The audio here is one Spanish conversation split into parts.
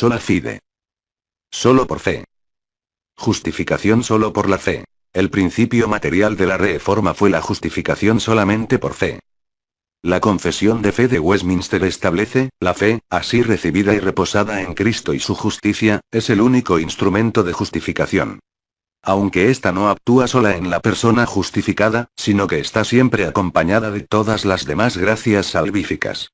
Sola fide. Solo por fe. Justificación solo por la fe. El principio material de la Reforma fue la justificación solamente por fe. La Confesión de Fe de Westminster establece, la fe, así recibida y reposada en Cristo y su justicia, es el único instrumento de justificación. Aunque ésta no actúa sola en la persona justificada, sino que está siempre acompañada de todas las demás gracias salvíficas.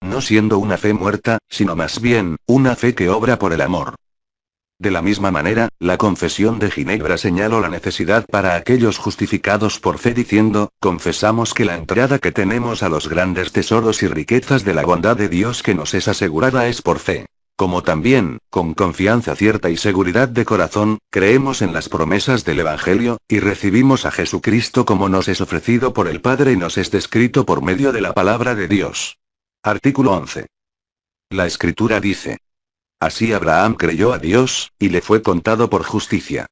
No siendo una fe muerta, sino más bien, una fe que obra por el amor. De la misma manera, la Confesión de Ginebra señaló la necesidad para aquellos justificados por fe diciendo, confesamos que la entrada que tenemos a los grandes tesoros y riquezas de la bondad de Dios que nos es asegurada es por fe. Como también, con confianza cierta y seguridad de corazón, creemos en las promesas del Evangelio, y recibimos a Jesucristo como nos es ofrecido por el Padre y nos es descrito por medio de la palabra de Dios. Artículo 11. La Escritura dice. Así Abraham creyó a Dios, y le fue contado por justicia.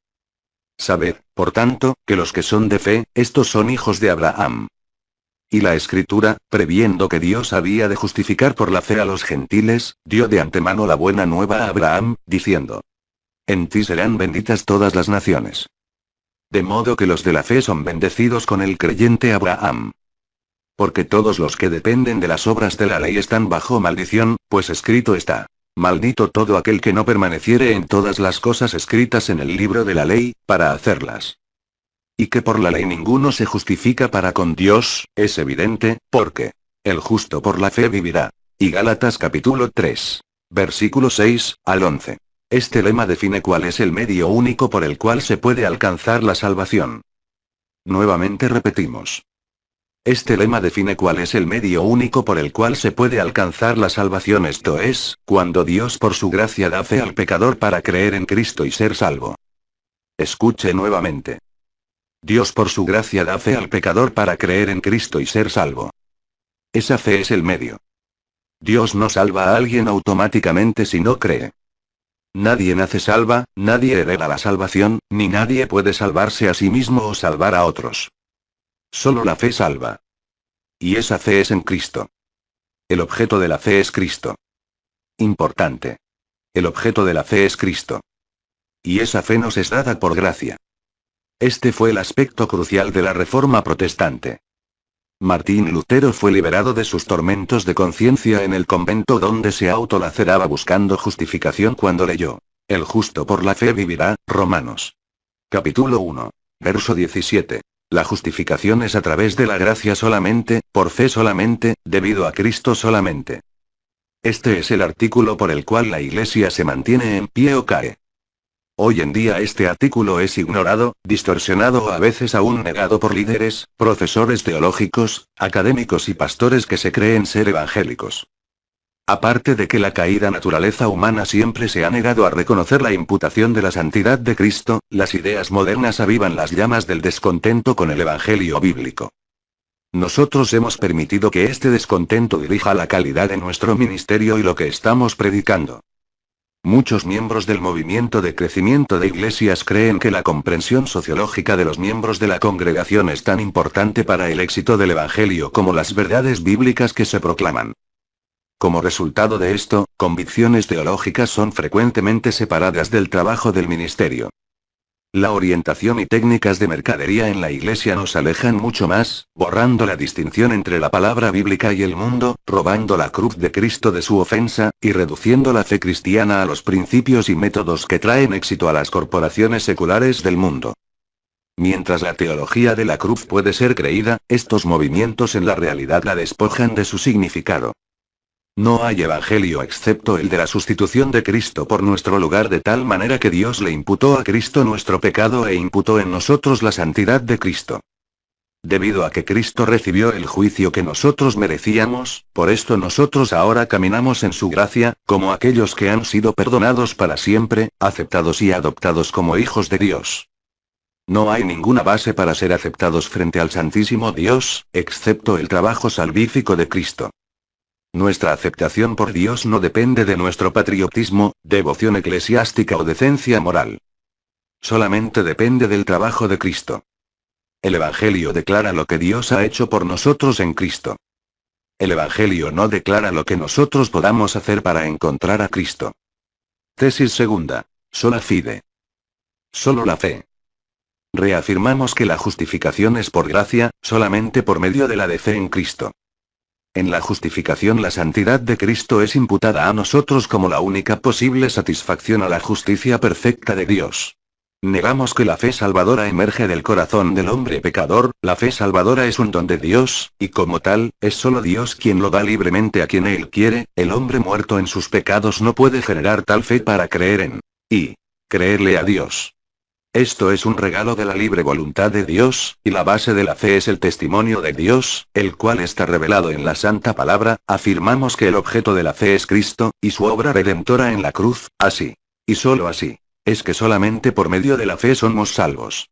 Sabed, por tanto, que los que son de fe, estos son hijos de Abraham. Y la Escritura, previendo que Dios había de justificar por la fe a los gentiles, dio de antemano la buena nueva a Abraham, diciendo. En ti serán benditas todas las naciones. De modo que los de la fe son bendecidos con el creyente Abraham. Porque todos los que dependen de las obras de la ley están bajo maldición, pues escrito está. Maldito todo aquel que no permaneciere en todas las cosas escritas en el libro de la ley, para hacerlas. Y que por la ley ninguno se justifica para con Dios, es evidente, porque el justo por la fe vivirá. Y Gálatas capítulo 3. Versículo 6 al 11. Este lema define cuál es el medio único por el cual se puede alcanzar la salvación. Nuevamente repetimos. Este lema define cuál es el medio único por el cual se puede alcanzar la salvación, esto es, cuando Dios por su gracia da fe al pecador para creer en Cristo y ser salvo. Escuche nuevamente. Dios por su gracia da fe al pecador para creer en Cristo y ser salvo. Esa fe es el medio. Dios no salva a alguien automáticamente si no cree. Nadie nace salva, nadie hereda la salvación, ni nadie puede salvarse a sí mismo o salvar a otros. Solo la fe salva. Y esa fe es en Cristo. El objeto de la fe es Cristo. Importante. El objeto de la fe es Cristo. Y esa fe nos es dada por gracia. Este fue el aspecto crucial de la Reforma protestante. Martín Lutero fue liberado de sus tormentos de conciencia en el convento donde se autolaceraba buscando justificación cuando leyó. El justo por la fe vivirá, Romanos. Capítulo 1. Verso 17. La justificación es a través de la gracia solamente, por fe solamente, debido a Cristo solamente. Este es el artículo por el cual la Iglesia se mantiene en pie o cae. Hoy en día este artículo es ignorado, distorsionado o a veces aún negado por líderes, profesores teológicos, académicos y pastores que se creen ser evangélicos. Aparte de que la caída naturaleza humana siempre se ha negado a reconocer la imputación de la santidad de Cristo, las ideas modernas avivan las llamas del descontento con el Evangelio bíblico. Nosotros hemos permitido que este descontento dirija la calidad de nuestro ministerio y lo que estamos predicando. Muchos miembros del movimiento de crecimiento de iglesias creen que la comprensión sociológica de los miembros de la congregación es tan importante para el éxito del Evangelio como las verdades bíblicas que se proclaman. Como resultado de esto, convicciones teológicas son frecuentemente separadas del trabajo del ministerio. La orientación y técnicas de mercadería en la iglesia nos alejan mucho más, borrando la distinción entre la palabra bíblica y el mundo, robando la cruz de Cristo de su ofensa, y reduciendo la fe cristiana a los principios y métodos que traen éxito a las corporaciones seculares del mundo. Mientras la teología de la cruz puede ser creída, estos movimientos en la realidad la despojan de su significado. No hay evangelio excepto el de la sustitución de Cristo por nuestro lugar de tal manera que Dios le imputó a Cristo nuestro pecado e imputó en nosotros la santidad de Cristo. Debido a que Cristo recibió el juicio que nosotros merecíamos, por esto nosotros ahora caminamos en su gracia, como aquellos que han sido perdonados para siempre, aceptados y adoptados como hijos de Dios. No hay ninguna base para ser aceptados frente al Santísimo Dios, excepto el trabajo salvífico de Cristo. Nuestra aceptación por Dios no depende de nuestro patriotismo, devoción eclesiástica o decencia moral. Solamente depende del trabajo de Cristo. El Evangelio declara lo que Dios ha hecho por nosotros en Cristo. El Evangelio no declara lo que nosotros podamos hacer para encontrar a Cristo. Tesis segunda. Sola fide. Solo la fe. Reafirmamos que la justificación es por gracia, solamente por medio de la de fe en Cristo. En la justificación la santidad de Cristo es imputada a nosotros como la única posible satisfacción a la justicia perfecta de Dios. Negamos que la fe salvadora emerge del corazón del hombre pecador, la fe salvadora es un don de Dios, y como tal, es solo Dios quien lo da libremente a quien Él quiere, el hombre muerto en sus pecados no puede generar tal fe para creer en y creerle a Dios. Esto es un regalo de la libre voluntad de Dios, y la base de la fe es el testimonio de Dios, el cual está revelado en la Santa Palabra. Afirmamos que el objeto de la fe es Cristo, y su obra redentora en la cruz, así. Y solo así. Es que solamente por medio de la fe somos salvos.